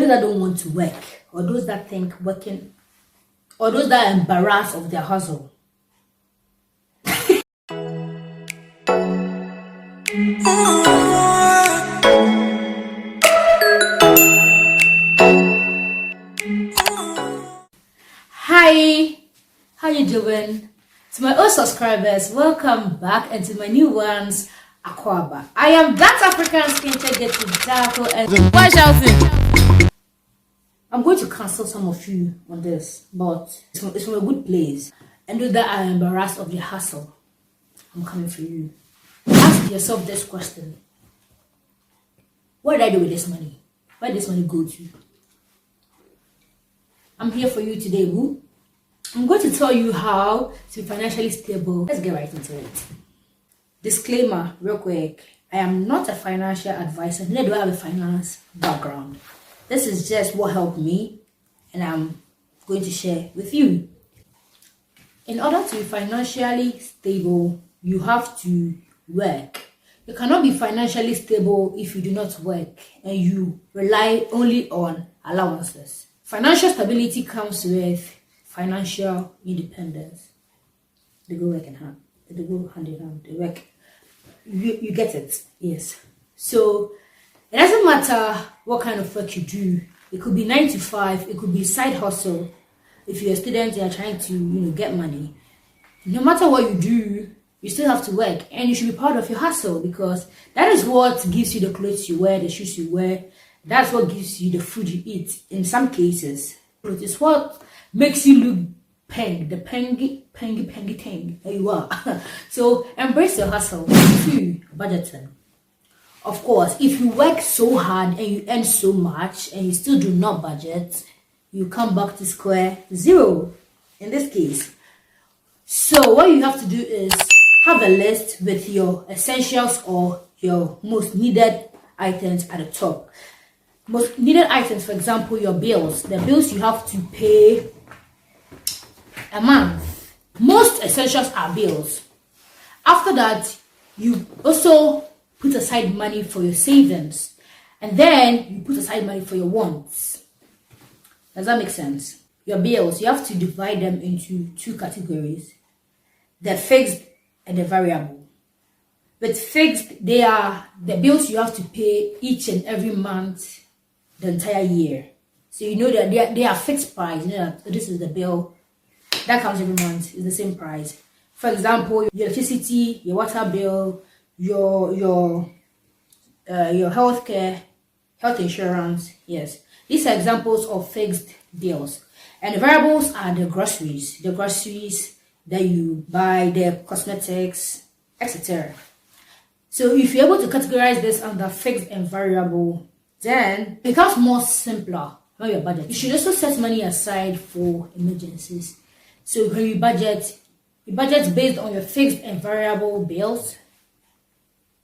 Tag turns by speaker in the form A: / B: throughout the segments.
A: that don't want to work, or those that think working, or those that are embarrassed of their hustle. Hi, how you doing? To my old subscribers, welcome back, and to my new ones, Akwaba. I am that African skincare Gertrude Darko, and
B: why shouting?
A: I'm going to cancel some of you on this, but it's from a good place. And those that are embarrassed of your hustle, I'm coming for you. Ask yourself this question: what did I do with this money? Where did this money go to? I'm here for you today, boo. I'm going to tell you how to be financially stable. Let's get right into it. Disclaimer, real quick. I am not a financial advisor, neither do I have a finance background. This is just what helped me, and I'm going to share with you. In order to be financially stable, you have to work. You cannot be financially stable if you do not work and you rely only on allowances. Financial stability comes with financial independence. They go hand in hand. They go hand in hand. They work. You get it? Yes. So it doesn't matter what kind of work you do. It could be 9 to 5. It could be side hustle. If you're a student, you're trying to get money. No matter what you do, you still have to work, and you should be proud of your hustle, because that is what gives you the clothes you wear, the shoes you wear. That's what gives you the food you eat. In some cases, it is what makes you look the pengy thing that you are. So embrace your hustle. 2, budgeting. Of course, if you work so hard and you earn so much and you still do not budget, you come back to square zero in this case. So what you have to do is have a list with your essentials or your most needed items at the top. Most needed items, for example, your bills. The bills you have to pay a month. Most essentials are bills. After that, you also put aside money for your savings. And then you put aside money for your wants. Does that make sense? Your bills, you have to divide them into 2 categories: the fixed and the variable. With fixed, they are the bills you have to pay each and every month, the entire year. So you know that they are fixed price. You know that this is the bill that comes every month. It's the same price. For example, your electricity, your water bill, your health insurance. Yes, these are examples of fixed bills. And the variables are the groceries that you buy, the cosmetics, etc. So if you're able to categorize this under fixed and variable, then it becomes more simpler on your budget. You should also set money aside for emergencies. So when you budget based on your fixed and variable bills,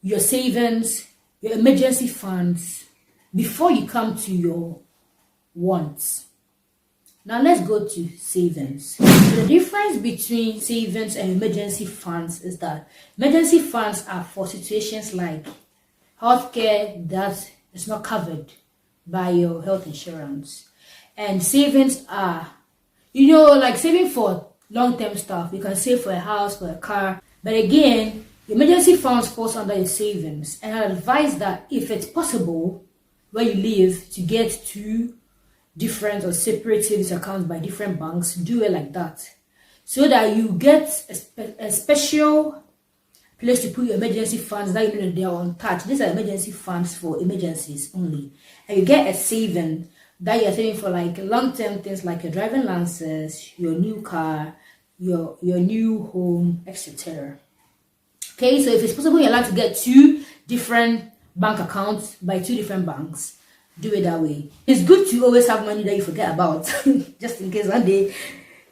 A: your savings, your emergency funds, before you come to your wants. Now let's go to savings. The difference between savings and emergency funds is that emergency funds are for situations like healthcare that is not covered by your health insurance. And savings are, like saving for long-term stuff. You can save for a house, for a car. But again, emergency funds falls under your savings. And I advise that if it's possible where you live to get 2 different or separate savings accounts by different banks, do it like that, so that you get a special place to put your emergency funds that you know they are untouched. These are emergency funds for emergencies only, and you get a saving that you're saving for like long-term things like your driving license, your new car, your new home, etc. Okay, so if it's possible you're allowed to get 2 different bank accounts by 2 different banks, do it that way. It's good to always have money that you forget about, just in case one day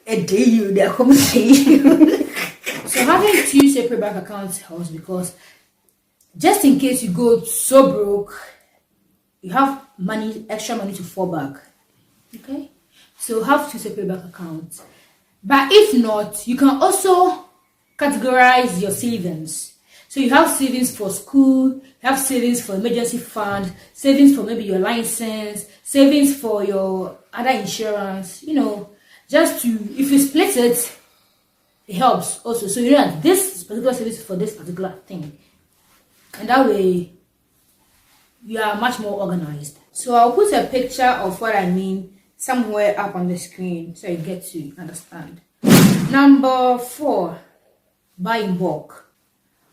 A: they're coming to you. So having 2 separate bank accounts helps, because just in case you go so broke, you have extra money to fall back. Okay, so have 2 separate bank accounts. But if not, you can also categorize your savings. So you have savings for school, you have savings for emergency fund, savings for maybe your license, savings for your other insurance, just to, if you split it, it helps also. So you know that this particular savings is for this particular thing. And that way, you are much more organized. So I'll put a picture of what I mean somewhere up on the screen so you get to understand. Number 4, buy in bulk.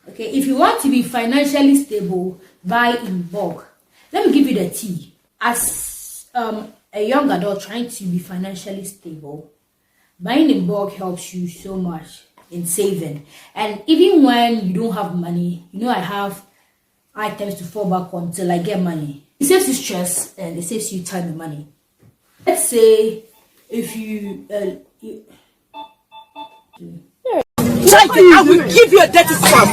A: Okay, if you want to be financially stable, buy in bulk. Let me give you the tea. As a young adult trying to be financially stable, buying in bulk helps you so much in saving. And even when you don't have money, I have items to fall back on till I get money. It saves you stress and it saves you time and money. Let's say if you
B: I will give you a dirty slap.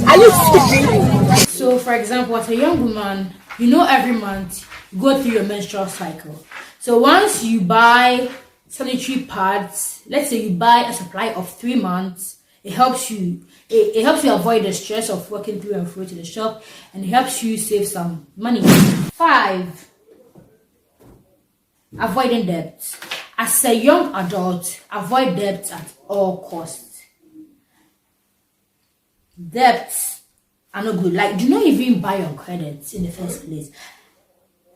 B: Are you stupid?
A: So for example, as a young woman, every month you go through your menstrual cycle. So once you buy sanitary pads, let's say you buy a supply of 3 months, it helps you avoid the stress of walking through and through to the shop, and it helps you save some money. 5, avoiding debt. As a young adult, avoid debt at all costs. Debts are not good. Like, do not even buy on credit in the first place.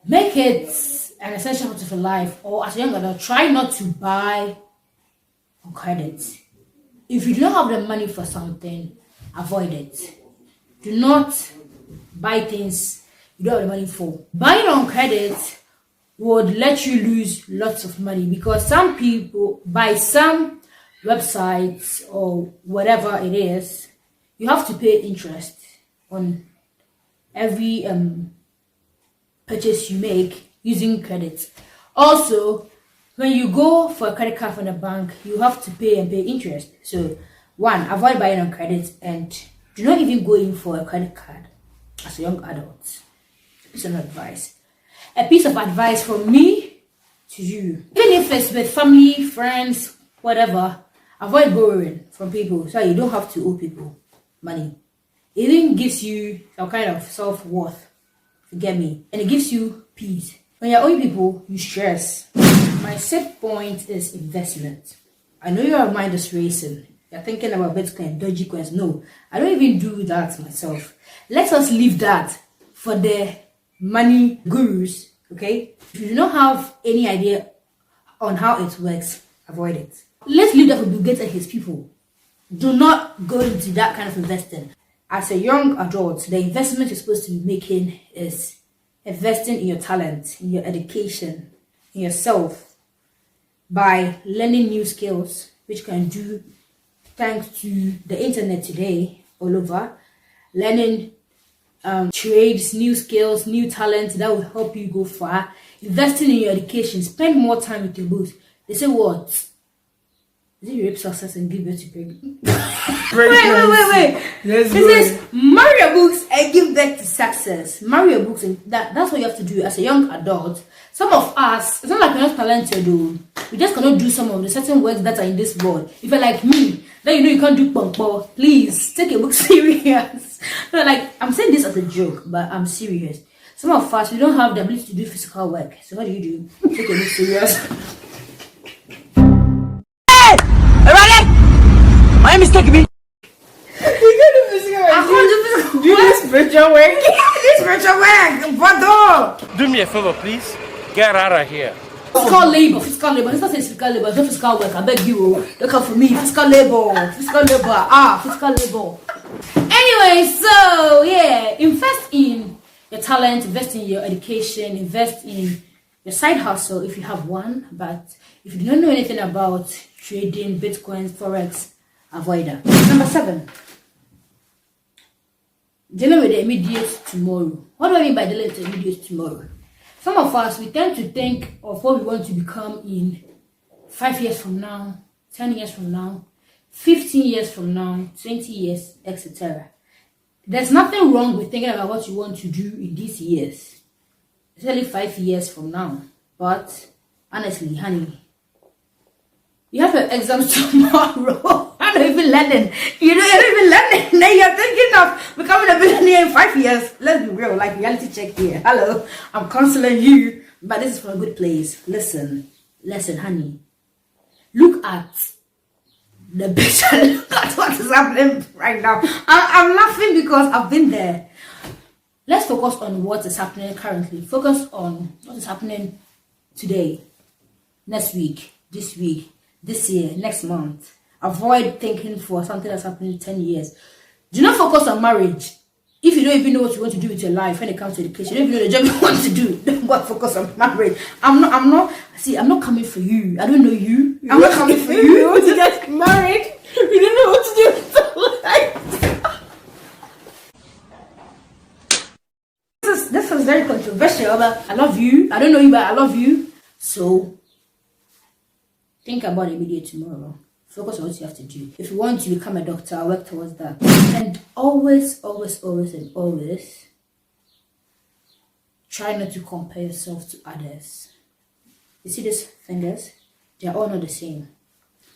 A: Make it an essential part of your life, or as a young adult, try not to buy on credit. If you do not have the money for something, avoid it. Do not buy things you don't have the money for. Buying on credit would let you lose lots of money, because some people, by some websites or whatever it is, you have to pay interest on every purchase you make using credit. Also, when you go for a credit card from the bank, you have to pay interest. So, 1, avoid buying on credit, and do not even go in for a credit card as a young adult. Piece of advice. A piece of advice from me to you. Even if it's with family, friends, whatever, avoid borrowing from people so you don't have to owe people money. It even gives you some kind of self-worth, you get me, and it gives you peace. When you're owing people, you stress. My 6th point is investment. I know your mind is racing. You're thinking about Bitcoin, dodgy coins. No, I don't even do that myself. Let us leave that for the money gurus, okay? If you do not have any idea on how it works, avoid it. Let's leave that for Bill Gates and his people. Do not go into that kind of investing. As a young adult, the investment you're supposed to be making is investing in your talent, in your education, in yourself, by learning new skills, which you can do thanks to the internet today all over. Learning trades, new skills, new talents that will help you go far. Investing in your education, spend more time with your books. They say what? Is it you rape success and give birth to baby? Wait. It says marry your books and give birth to success. Marry your books, and that's what you have to do as a young adult. Some of us, it's not like we're not talented though. We just cannot do some of the certain works that are in this world. If you're like me, then you can't do pong. Please take a book serious. No, like, I'm saying this as a joke, but I'm serious. Some of us, we don't have the ability to do physical work. So what do? Take a book serious.
B: My mistake me.
A: You can't do physical work. I can't do physical work. Do this spiritual work. This spiritual work. But
C: do me a favor, please. Get out of here.
A: Physical labor. It's not physical labor. It's not physical work. I beg you. Don't come for me. Physical labor. Physical labor. Anyway, so yeah, invest in your talent, invest in your education, invest in your side hustle if you have one. But if you don't know anything about trading, Bitcoin, Forex, avoid that. Number 7, dealing with the immediate tomorrow. What do I mean by dealing with the immediate tomorrow? Some of us, we tend to think of what we want to become in 5 years from now, 10 years from now, 15 years from now, 20 years, etc. There's nothing wrong with thinking about what you want to do in these years. It's only 5 years from now. But honestly, honey, you have your exams tomorrow. I'm not even learning. You're not even learning. Now you're thinking of becoming a billionaire in 5 years. Let's be real, like reality check here. Hello, I'm counseling you. But this is from a good place. Listen, honey. Look at the picture. Look at what is happening right now. I'm laughing because I've been there. Let's focus on what is happening currently. Focus on what is happening today, next week, this year, next month. Avoid thinking for something that's happening in 10 years. Do not focus on marriage. If you don't even know what you want to do with your life when it comes to education, you don't even know the job you want to do, don't go focus on marriage. I'm not coming for you. I don't know you. I'm not coming for you.
B: You want to get married? You don't know what to do with your life.
A: This is very controversial, but I love you. I don't know you, but I love you. So think about the video tomorrow. Focus on what you have to do. If you want to become a doctor, work towards that. And always try not to compare yourself to others. You see these fingers? They are all not the same.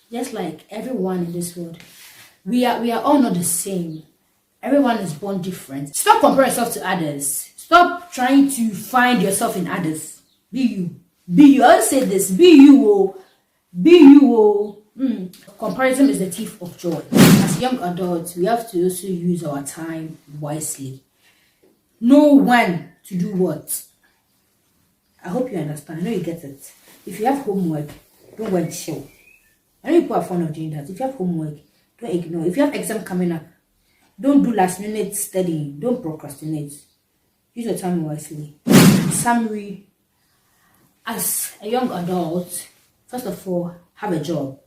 A: Just like everyone in this world, we are all not the same. Everyone is born different. Stop comparing yourself to others. Stop trying to find yourself in others. Be you. Be you. I always say this. Be you. Oh. Be you. Oh. Comparison is the thief of joy. As young adults, we have to also use our time wisely. Know when to do what. I hope you understand. I know you get it. If you have homework, don't wear the show. I know people are fond of doing that. If you have homework, don't ignore. If you have exam coming up, don't do last minute studying. Don't procrastinate. Use your time wisely. Summary. As a young adult, first of all, have a job.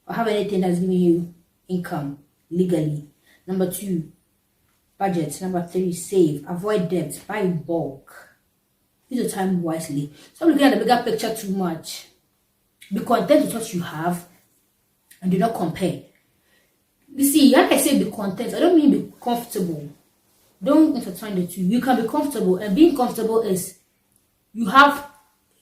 A: Or have anything that's giving you income legally. Number 2, budget. Number 3, save. Avoid debt. Buy in bulk. Use your time wisely. Stop looking at the bigger picture too much. Be content with what you have and do not compare. You see, when I say be content, I don't mean be comfortable. Don't intertwine the two. You can be comfortable, and being comfortable is you have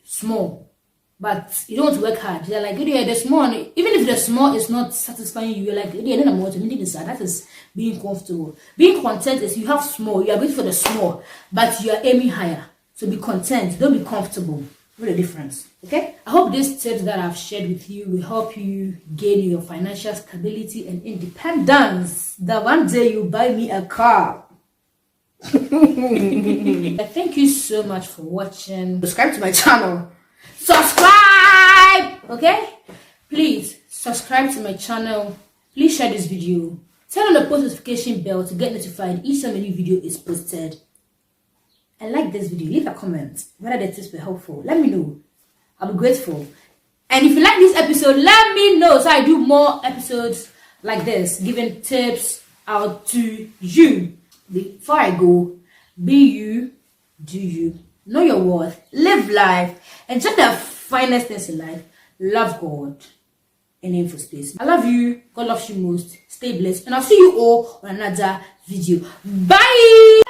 A: small, but you don't want to work hard. You're like, yeah, the small, even if the small is not satisfying you, you're like, yeah, then I'm automating this. That is being comfortable. Being content is you have small, you are going for the small, but you are aiming higher. So be content, don't be comfortable. What the difference? Okay? I hope these tips that I've shared with you will help you gain your financial stability and independence. That one day you buy me a car. Thank you so much for watching. Subscribe to my channel. Subscribe! Okay? Please subscribe to my channel. Please share this video. Turn on the post notification bell to get notified each time a new video is posted. And like this video, leave a comment whether the tips were helpful. Let me know. I'll be grateful. And if you like this episode, let me know so I do more episodes like this, giving tips out to you. Before I go, be you, do you, know your worth, live life, and just the finest things in life. Love God and aim for space. I love you. God loves you most. Stay blessed. And I'll see you all on another video. Bye!